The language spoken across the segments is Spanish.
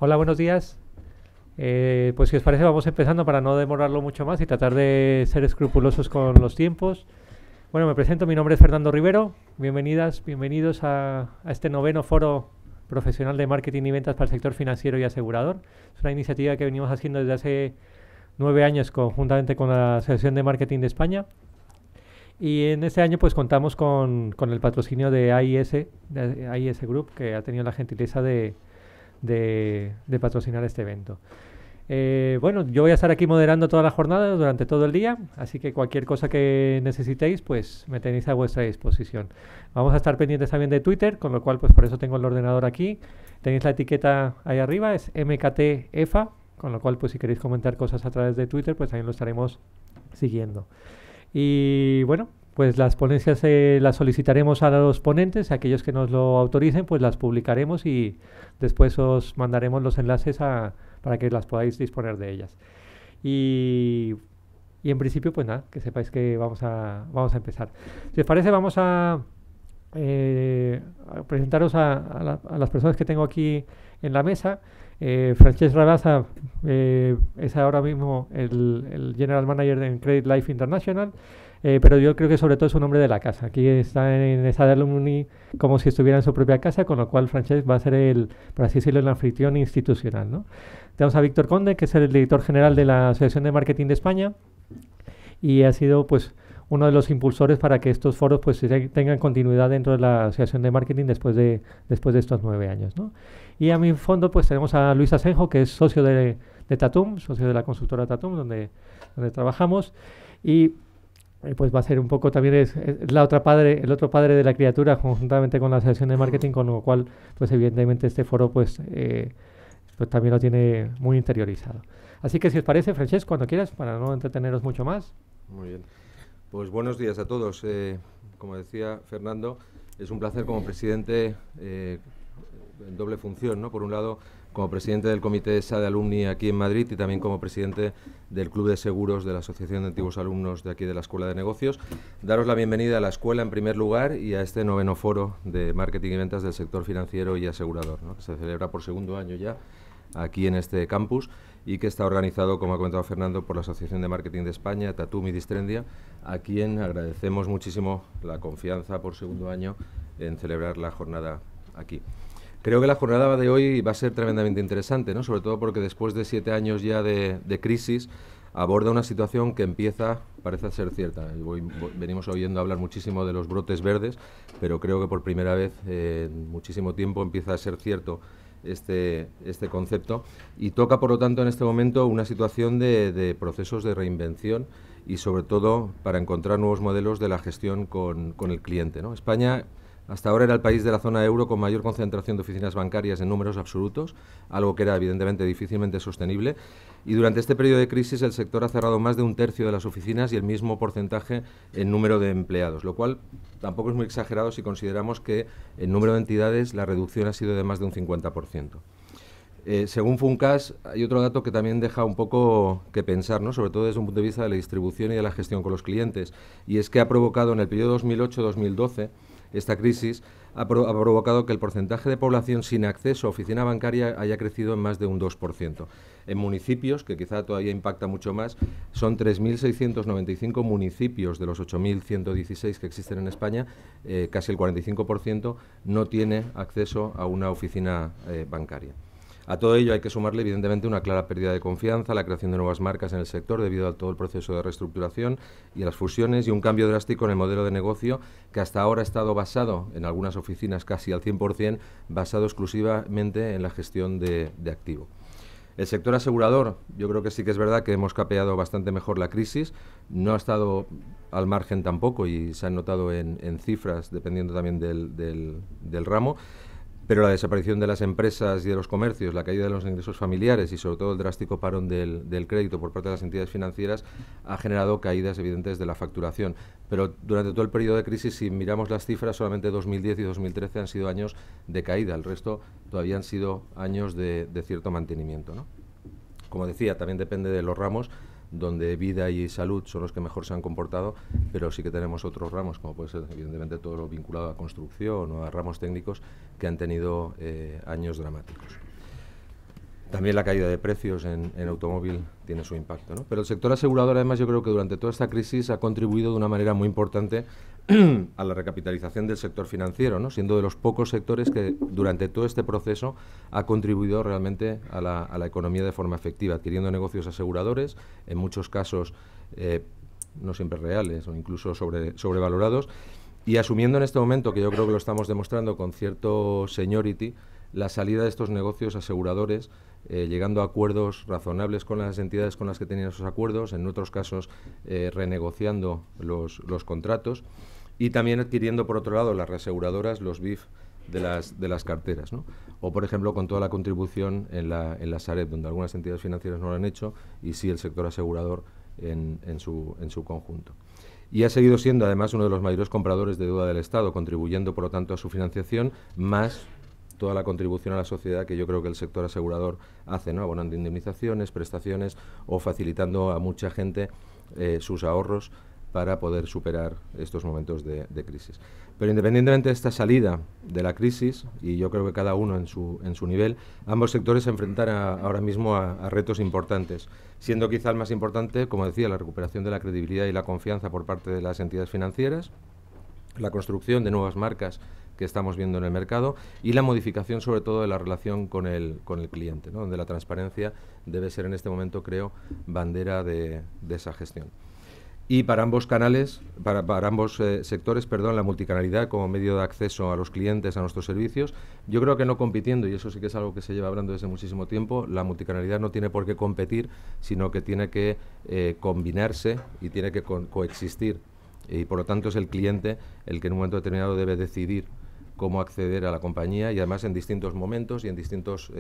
Hola, buenos días. Pues si os parece vamos empezando para no demorarlo mucho más y tratar de ser escrupulosos con los tiempos. Bueno, me presento, mi nombre es Fernando Rivero. Bienvenidas, bienvenidos a este noveno foro profesional de marketing y ventas para el sector financiero y asegurador. Es una iniciativa que venimos haciendo desde hace 9 años conjuntamente con la Asociación de Marketing de España. Y en este año pues contamos con el patrocinio de AIS Group, que ha tenido la gentileza de patrocinar este evento. Bueno, yo voy a estar aquí moderando toda la jornada durante todo el día, así que cualquier cosa que necesitéis, pues me tenéis a vuestra disposición. Vamos a estar pendientes también de Twitter, con lo cual, pues por eso tengo el ordenador aquí. Tenéis la etiqueta ahí arriba, es MKTEFA, con lo cual, pues si queréis comentar cosas a través de Twitter, pues también lo estaremos siguiendo. Y bueno, pues las ponencias las solicitaremos a los ponentes, a aquellos que nos lo autoricen, pues las publicaremos y después os mandaremos los enlaces para que las podáis disponer de ellas. Y, y en principio, pues nada, que sepáis que vamos a empezar. Si os parece, vamos a presentaros a las personas que tengo aquí en la mesa. Francesc Rabassa es ahora mismo el General Manager de Credit Life International, pero yo creo que sobre todo es un hombre de la casa. Aquí está en esa de alumni como si estuviera en su propia casa, con lo cual Francesc va a ser por así decirlo, el anfitrión institucional, ¿no? Tenemos a Víctor Conde, que es el director general de la Asociación de Marketing de España y ha sido pues uno de los impulsores para que estos foros pues tengan continuidad dentro de la Asociación de Marketing después de estos 9 años, ¿no? Y a mi fondo pues tenemos a Luis Asenjo, que es socio de Tatum, socio de la consultora Tatum, donde trabajamos, y pues va a ser un poco también es el otro padre de la criatura conjuntamente con la Asociación de Marketing, con lo cual pues evidentemente este foro pues también lo tiene muy interiorizado. Así que si os parece, Francesc, cuando quieras, para no entreteneros mucho más. Muy bien. Pues buenos días a todos. Como decía Fernando, es un placer como presidente en doble función, ¿no? Por un lado, como presidente del Comité SA de Alumni aquí en Madrid y también como presidente del Club de Seguros de la Asociación de Antiguos Alumnos de aquí de la Escuela de Negocios. Daros la bienvenida a la escuela en primer lugar y a este noveno foro de marketing y ventas del sector financiero y asegurador, ¿no? Que se celebra por segundo año ya aquí en este campus y que está organizado, como ha comentado Fernando, por la Asociación de Marketing de España, Tatum y Distrendia, a quien agradecemos muchísimo la confianza por segundo año en celebrar la jornada aquí. Creo que la jornada de hoy va a ser tremendamente interesante, ¿no? Sobre todo porque después de 7 años ya de crisis, aborda una situación que parece ser cierta. Venimos oyendo hablar muchísimo de los brotes verdes, pero creo que por primera vez en muchísimo tiempo empieza a ser cierto este concepto y toca, por lo tanto, en este momento una situación de procesos de reinvención y, sobre todo, para encontrar nuevos modelos de la gestión con el cliente, ¿no? España hasta ahora era el país de la zona euro con mayor concentración de oficinas bancarias en números absolutos, algo que era evidentemente difícilmente sostenible, y durante este periodo de crisis el sector ha cerrado más de un tercio de las oficinas y el mismo porcentaje en número de empleados, lo cual tampoco es muy exagerado si consideramos que en número de entidades la reducción ha sido de más de un 50%. Según Funcas, hay otro dato que también deja un poco que pensar, ¿no? Sobre todo desde un punto de vista de la distribución y de la gestión con los clientes, y es que ha provocado en el periodo 2008-2012 esta crisis ha provocado que el porcentaje de población sin acceso a oficina bancaria haya crecido en más de un 2%. En municipios, que quizá todavía impacta mucho más, son 3.695 municipios de los 8.116 que existen en España, casi el 45% no tiene acceso a una oficina bancaria. A todo ello hay que sumarle, evidentemente, una clara pérdida de confianza, la creación de nuevas marcas en el sector debido a todo el proceso de reestructuración y a las fusiones y un cambio drástico en el modelo de negocio que hasta ahora ha estado basado, en algunas oficinas casi al 100%, basado exclusivamente en la gestión de activo. El sector asegurador, yo creo que sí que es verdad que hemos capeado bastante mejor la crisis, no ha estado al margen tampoco y se han notado en cifras, dependiendo también del ramo. Pero la desaparición de las empresas y de los comercios, la caída de los ingresos familiares y sobre todo el drástico parón del crédito por parte de las entidades financieras ha generado caídas evidentes de la facturación. Pero durante todo el periodo de crisis, si miramos las cifras, solamente 2010 y 2013 han sido años de caída. El resto todavía han sido años de cierto mantenimiento, ¿no? Como decía, también depende de los ramos, donde vida y salud son los que mejor se han comportado, pero sí que tenemos otros ramos, como puede ser evidentemente todo lo vinculado a construcción o a ramos técnicos que han tenido años dramáticos. También la caída de precios en automóvil tiene su impacto, ¿no? Pero el sector asegurador, además, yo creo que durante toda esta crisis ha contribuido de una manera muy importante a la recapitalización del sector financiero, ¿no? Siendo de los pocos sectores que durante todo este proceso ha contribuido realmente a la economía de forma efectiva, adquiriendo negocios aseguradores, en muchos casos no siempre reales o incluso sobrevalorados, y asumiendo en este momento, que yo creo que lo estamos demostrando con cierto seniority, la salida de estos negocios aseguradores, llegando a acuerdos razonables con las entidades con las que tenían esos acuerdos, en otros casos renegociando los contratos, y también adquiriendo, por otro lado, las reaseguradoras, los BIF de las carteras, ¿no? O, por ejemplo, con toda la contribución en la Sareb, donde algunas entidades financieras no lo han hecho, y sí el sector asegurador en su conjunto. Y ha seguido siendo, además, uno de los mayores compradores de deuda del Estado, contribuyendo, por lo tanto, a su financiación, más toda la contribución a la sociedad que yo creo que el sector asegurador hace, ¿no? Abonando indemnizaciones, prestaciones o facilitando a mucha gente sus ahorros para poder superar estos momentos de crisis. Pero independientemente de esta salida de la crisis, y yo creo que cada uno en su nivel, ambos sectores se enfrentan ahora mismo a retos importantes, siendo quizá el más importante, como decía, la recuperación de la credibilidad y la confianza por parte de las entidades financieras, la construcción de nuevas marcas que estamos viendo en el mercado y la modificación sobre todo de la relación con el cliente, ¿no? Donde la transparencia debe ser en este momento, creo, bandera de esa gestión. Y para ambos canales, para ambos sectores, la multicanalidad como medio de acceso a los clientes, a nuestros servicios, yo creo que no compitiendo, y eso sí que es algo que se lleva hablando desde muchísimo tiempo, la multicanalidad no tiene por qué competir, sino que tiene que combinarse y tiene que coexistir. Y por lo tanto es el cliente el que en un momento determinado debe decidir cómo acceder a la compañía y además en distintos momentos y en distintos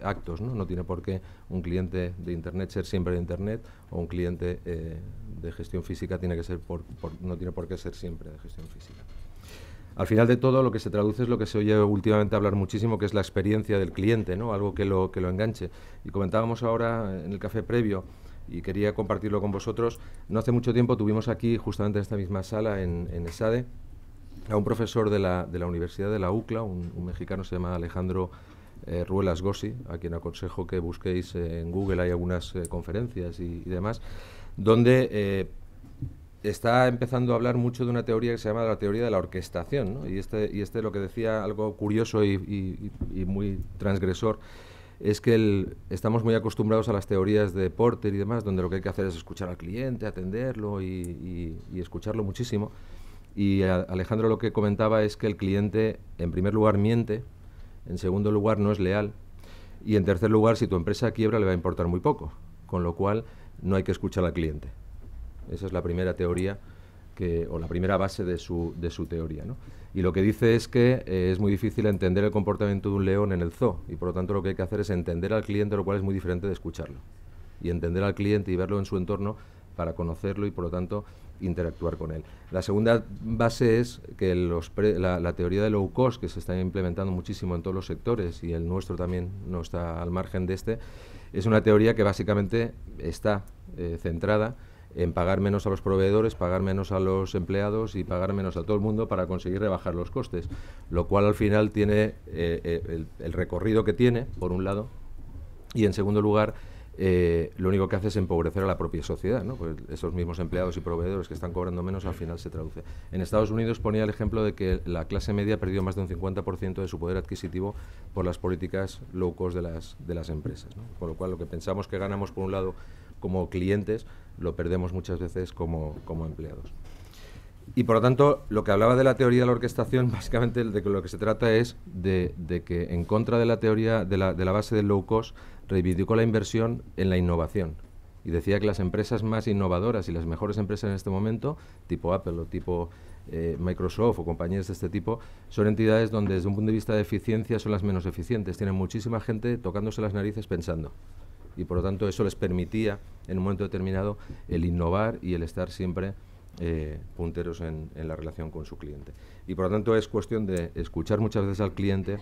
actos, ¿no? No tiene por qué un cliente de Internet ser siempre de Internet o un cliente de gestión física tiene que ser no tiene por qué ser siempre de gestión física. Al final de todo, lo que se traduce es lo que se oye últimamente hablar muchísimo, que es la experiencia del cliente, ¿no? Algo que lo enganche. Y comentábamos ahora en el café previo, y quería compartirlo con vosotros, no hace mucho tiempo tuvimos aquí, justamente en esta misma sala, en ESADE, a un profesor de la Universidad de la UCLA, un mexicano, se llama Alejandro Ruelas Gossi, a quien aconsejo que busquéis en Google, hay algunas conferencias y demás, donde está empezando a hablar mucho de una teoría que se llama la teoría de la orquestación, ¿no? Y este lo que decía, algo curioso y muy transgresor, es que estamos muy acostumbrados a las teorías de Porter y demás, donde lo que hay que hacer es escuchar al cliente, atenderlo y escucharlo muchísimo. Y Alejandro lo que comentaba es que el cliente, en primer lugar, miente, en segundo lugar, no es leal, y en tercer lugar, si tu empresa quiebra, le va a importar muy poco, con lo cual no hay que escuchar al cliente. Esa es la primera teoría, o la primera base de su teoría, ¿no? Y lo que dice es que es muy difícil entender el comportamiento de un león en el zoo, y por lo tanto lo que hay que hacer es entender al cliente, lo cual es muy diferente de escucharlo. Y entender al cliente y verlo en su entorno para conocerlo y, por lo tanto, interactuar con él. La segunda base es que la teoría de low cost, que se está implementando muchísimo en todos los sectores, y el nuestro también no está al margen de es una teoría que básicamente está centrada en pagar menos a los proveedores, pagar menos a los empleados y pagar menos a todo el mundo para conseguir rebajar los costes, lo cual al final tiene el recorrido que tiene, por un lado, y en segundo lugar, lo único que hace es empobrecer a la propia sociedad, ¿no? Pues esos mismos empleados y proveedores que están cobrando menos al final se traduce. En Estados Unidos ponía el ejemplo de que la clase media perdió más de un 50% de su poder adquisitivo por las políticas low cost de las empresas, ¿no? Con lo cual lo que pensamos que ganamos por un lado como clientes lo perdemos muchas veces como empleados. Y por lo tanto, lo que hablaba de la teoría de la orquestación, básicamente de que lo que se trata es de que en contra de la teoría de la base del low cost, reivindicó la inversión en la innovación. Y decía que las empresas más innovadoras y las mejores empresas en este momento, tipo Apple o tipo Microsoft o compañías de este tipo, son entidades donde desde un punto de vista de eficiencia son las menos eficientes. Tienen muchísima gente tocándose las narices pensando. Y por lo tanto eso les permitía en un momento determinado el innovar y el estar siempre punteros en la relación con su cliente. Y por lo tanto es cuestión de escuchar muchas veces al cliente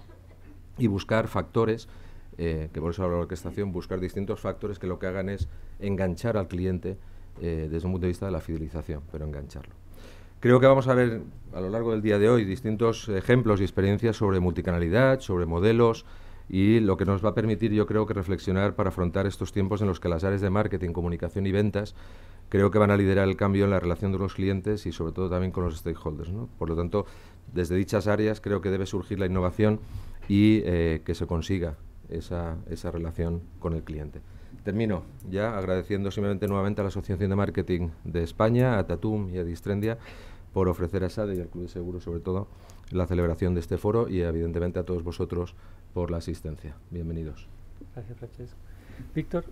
y buscar factores, que por eso hablo de la orquestación, buscar distintos factores que lo que hagan es enganchar al cliente desde un punto de vista de la fidelización, pero engancharlo. Creo que vamos a ver a lo largo del día de hoy distintos ejemplos y experiencias sobre multicanalidad, sobre modelos y lo que nos va a permitir, yo creo, que reflexionar para afrontar estos tiempos en los que las áreas de marketing, comunicación y ventas creo que van a liderar el cambio en la relación de los clientes y sobre todo también con los stakeholders, ¿no? Por lo tanto, desde dichas áreas creo que debe surgir la innovación y que se consiga esa relación con el cliente. Termino ya agradeciendo simplemente nuevamente a la Asociación de Marketing de España, a Tatum y a Distrendia, por ofrecer a SADE y al Club de Seguros, sobre todo, la celebración de este foro y, evidentemente, a todos vosotros por la asistencia. Bienvenidos. Gracias, Francesco. Víctor.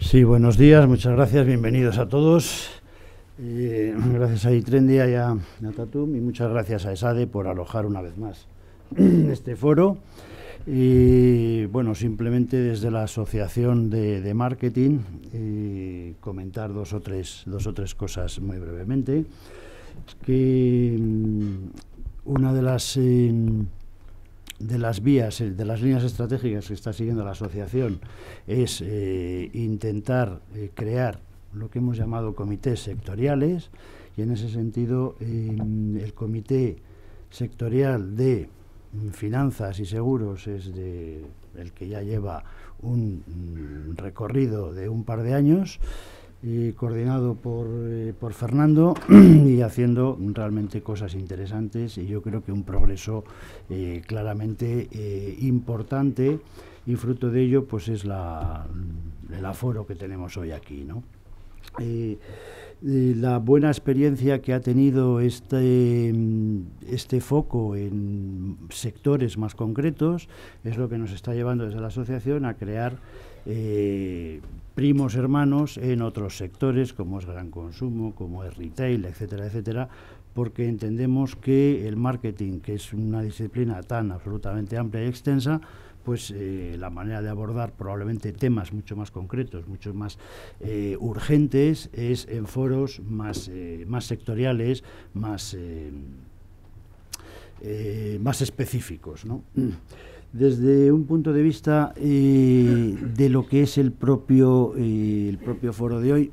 Sí, buenos días, muchas gracias, bienvenidos a todos. Gracias a Distrendia y a Tatum, y muchas gracias a ESADE por alojar una vez más este foro. Y bueno, simplemente desde la Asociación de Marketing comentar dos o tres cosas muy brevemente. Que una de las vías, de las líneas estratégicas que está siguiendo la asociación es intentar crear lo que hemos llamado comités sectoriales, y en ese sentido el comité sectorial de finanzas y seguros es el que ya lleva un recorrido de un par de años, coordinado por Fernando y haciendo realmente cosas interesantes, y yo creo que un progreso claramente importante, y fruto de ello pues es el aforo que tenemos hoy aquí, ¿no? La buena experiencia que ha tenido este foco en sectores más concretos es lo que nos está llevando desde la asociación a crear primos hermanos en otros sectores, como es gran consumo, como es retail, etcétera, etcétera, porque entendemos que el marketing, que es una disciplina tan absolutamente amplia y extensa, pues la manera de abordar probablemente temas mucho más concretos, mucho más urgentes, es en foros más sectoriales, más específicos, ¿no? Desde un punto de vista de lo que es el propio foro de hoy,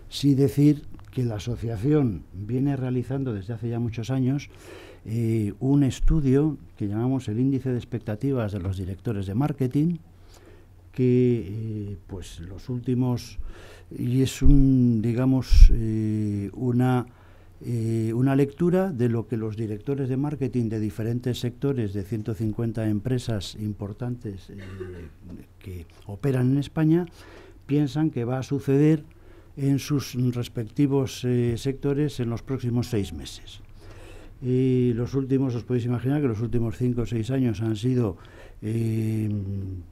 sí decir que la asociación viene realizando desde hace ya muchos años un estudio que llamamos el índice de expectativas de los directores de marketing, que pues los últimos, y es una lectura de lo que los directores de marketing de diferentes sectores, de 150 empresas importantes que operan en España, piensan que va a suceder en sus respectivos sectores en los próximos 6 meses. Y los últimos, os podéis imaginar que los últimos 5 o 6 años han sido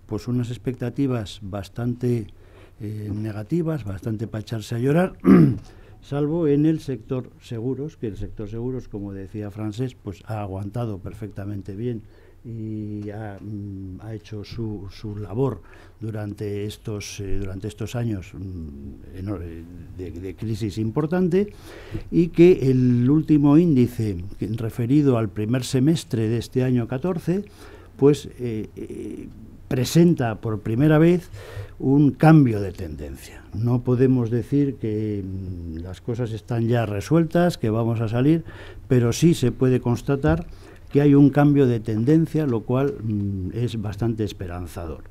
pues unas expectativas bastante negativas, bastante para echarse a llorar, salvo en el sector seguros, que el sector seguros, como decía Francesc, pues ha aguantado perfectamente bien y ha hecho su labor durante estos años de crisis importante, y que el último índice referido al primer semestre de este año 14 pues presenta por primera vez un cambio de tendencia. No podemos decir que las cosas están ya resueltas, que vamos a salir, pero sí se puede constatar que hay un cambio de tendencia, lo cual es bastante esperanzador.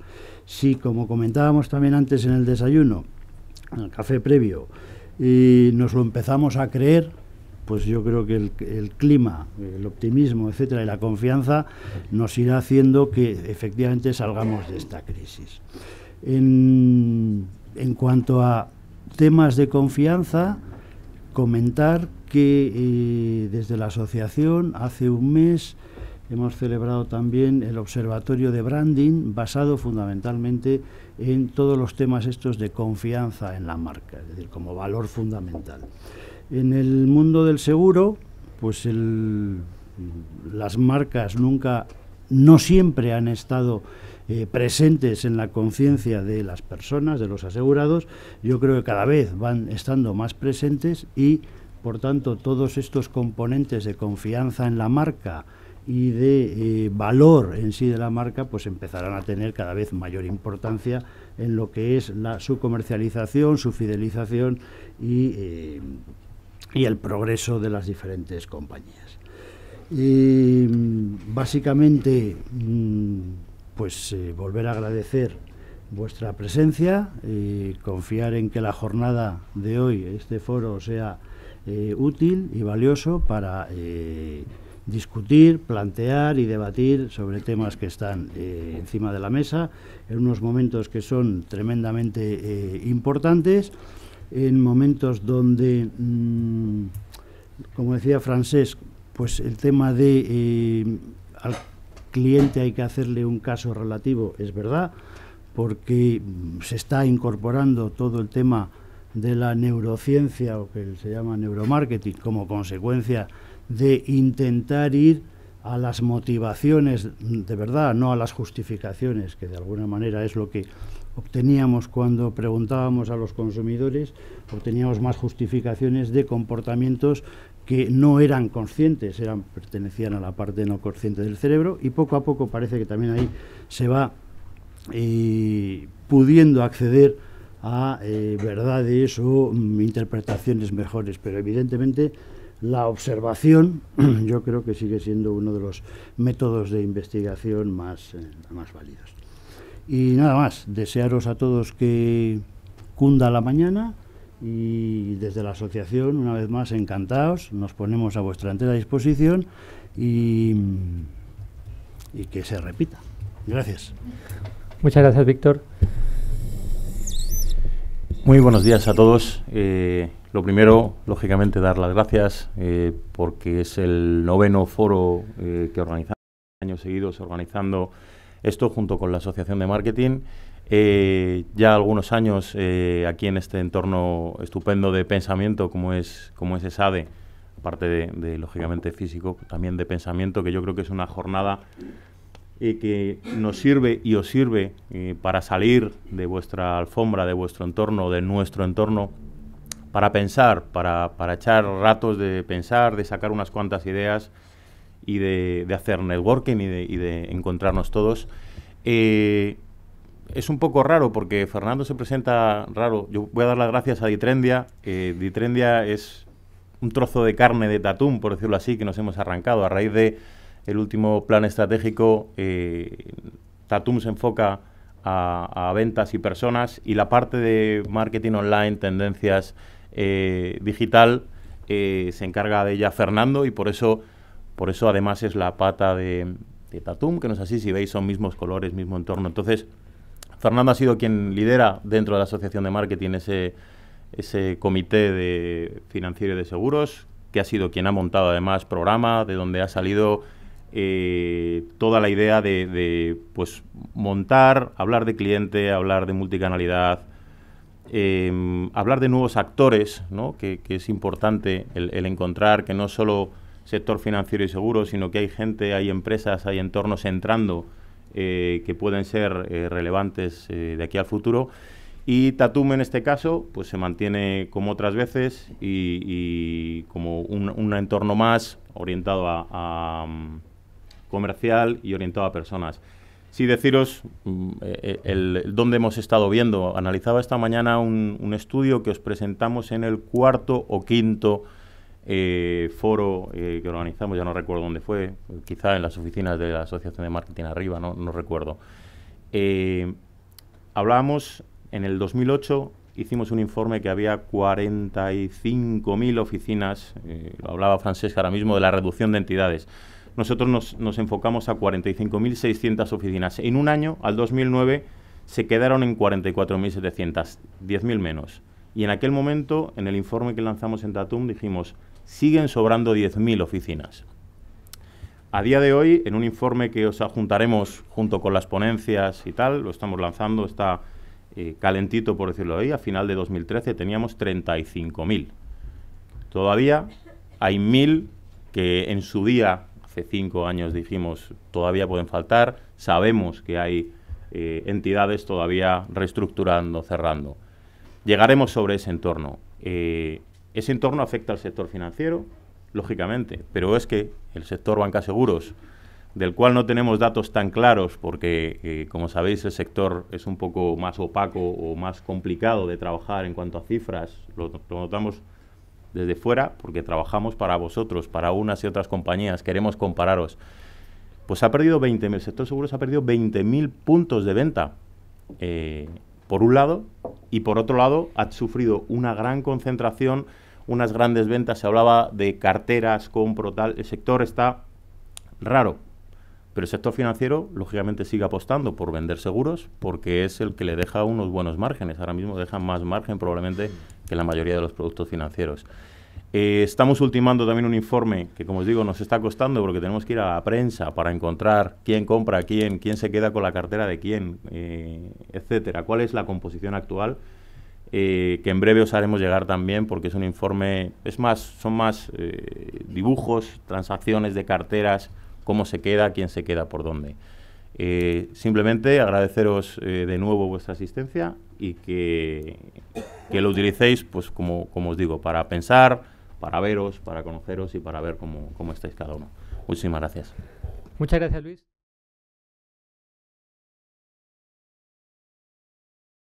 Si, como comentábamos también antes en el desayuno, en el café previo, nos lo empezamos a creer, pues yo creo que el clima, el optimismo, etcétera, y la confianza nos irá haciendo que efectivamente salgamos de esta crisis. En cuanto a temas de confianza, comentar que desde la asociación hace un mes hemos celebrado también el observatorio de branding, basado fundamentalmente en todos los temas estos de confianza en la marca, es decir, como valor fundamental. En el mundo del seguro, pues las marcas no siempre han estado presentes en la conciencia de las personas, de los asegurados. Yo creo que cada vez van estando más presentes y, por tanto, todos estos componentes de confianza en la marca y de valor en sí de la marca, pues empezarán a tener cada vez mayor importancia en lo que es su comercialización, su fidelización y el progreso de las diferentes compañías. Básicamente, pues volver a agradecer vuestra presencia, confiar en que la jornada de hoy, este foro, sea útil y valioso para discutir, plantear y debatir sobre temas que están encima de la mesa en unos momentos que son tremendamente importantes, en momentos donde, como decía Francesc, pues el tema de al cliente hay que hacerle un caso relativo, es verdad, porque se está incorporando todo el tema de la neurociencia, o que se llama neuromarketing, como consecuencia de intentar ir a las motivaciones de verdad, no a las justificaciones, que de alguna manera es lo que obteníamos cuando preguntábamos a los consumidores, obteníamos más justificaciones de comportamientos que no eran conscientes, pertenecían a la parte no consciente del cerebro, y poco a poco parece que también ahí se va pudiendo acceder a verdades o interpretaciones mejores, pero evidentemente la observación yo creo que sigue siendo uno de los métodos de investigación más válidos. Y nada más, desearos a todos que cunda la mañana, y desde la asociación, una vez más, encantados, nos ponemos a vuestra entera disposición y que se repita. Gracias. Muchas gracias, Víctor. Muy buenos días a todos. Lo primero, lógicamente, dar las gracias porque es el 9º foro que organizamos, años seguidos organizando esto junto con la Asociación de Marketing. Ya algunos años aquí en este entorno estupendo de pensamiento como es ESADE, aparte de lógicamente físico, también de pensamiento, que yo creo que es una jornada que nos sirve y os sirve para salir de vuestra alfombra, de vuestro entorno, de nuestro entorno, para pensar, para echar ratos de pensar, de sacar unas cuantas ideas y de hacer networking y de encontrarnos todos. Es un poco raro porque Fernando se presenta raro. Yo voy a dar las gracias a Ditrendia. Ditrendia es un trozo de carne de Tatum, por decirlo así, que nos hemos arrancado. A raíz de el último plan estratégico, Tatum se enfoca a ventas y personas, y la parte de marketing online, tendencias digital, se encarga de ella Fernando, y por eso además es la pata de Tatum, que no es así, si veis son mismos colores, mismo entorno. Entonces, Fernando ha sido quien lidera dentro de la Asociación de Marketing ese comité de financiero y de seguros, que ha sido quien ha montado además programa, de donde ha salido toda la idea de pues montar, hablar de cliente, hablar de multicanalidad, hablar de nuevos actores, ¿no? que es importante el encontrar que no solo sector financiero y seguro, sino que hay gente, hay empresas, hay entornos entrando que pueden ser relevantes de aquí al futuro. Y Tatum en este caso pues se mantiene como otras veces y como un entorno más orientado a comercial y orientado a personas. Sí, deciros dónde hemos estado viendo. Analizaba esta mañana un estudio que os presentamos en el 4º o 5º foro que organizamos, ya no recuerdo dónde fue, quizá en las oficinas de la Asociación de Marketing arriba, no recuerdo. Hablábamos, en el 2008 hicimos un informe que había 45.000 oficinas, lo hablaba Francesc ahora mismo, de la reducción de entidades. Nosotros nos enfocamos a 45.600 oficinas. En un año, al 2009, se quedaron en 44.700, 10.000 menos. Y en aquel momento, en el informe que lanzamos en Tatum, dijimos, siguen sobrando 10.000 oficinas. A día de hoy, en un informe que os adjuntaremos junto con las ponencias y tal, lo estamos lanzando, está calentito, por decirlo ahí, a final de 2013 teníamos 35.000. Todavía hay 1.000 que en su día, hace 5 años dijimos, todavía pueden faltar. Sabemos que hay entidades todavía reestructurando, cerrando. Llegaremos sobre ese entorno. Ese entorno afecta al sector financiero, lógicamente, pero es que el sector banca seguros, del cual no tenemos datos tan claros porque, como sabéis, el sector es un poco más opaco o más complicado de trabajar en cuanto a cifras, lo notamos desde fuera, porque trabajamos para vosotros, para unas y otras compañías, queremos compararos, pues ha perdido 20.000, el sector seguros ha perdido 20.000 puntos de venta, por un lado, y por otro lado ha sufrido una gran concentración, unas grandes ventas, se hablaba de carteras, compro, tal, el sector está raro, pero el sector financiero lógicamente sigue apostando por vender seguros porque es el que le deja unos buenos márgenes, ahora mismo deja más margen probablemente que la mayoría de los productos financieros. Estamos ultimando también un informe que, como os digo, nos está costando porque tenemos que ir a la prensa para encontrar quién compra a quién se queda con la cartera de quién, etcétera. ¿Cuál es la composición actual? Que en breve os haremos llegar también porque es un informe, son más dibujos, transacciones de carteras, cómo se queda, quién se queda por dónde. Simplemente agradeceros de nuevo vuestra asistencia y que lo utilicéis, pues como os digo, para pensar, para veros, para conoceros y para ver cómo estáis cada uno. Muchísimas gracias. Muchas gracias, Luis.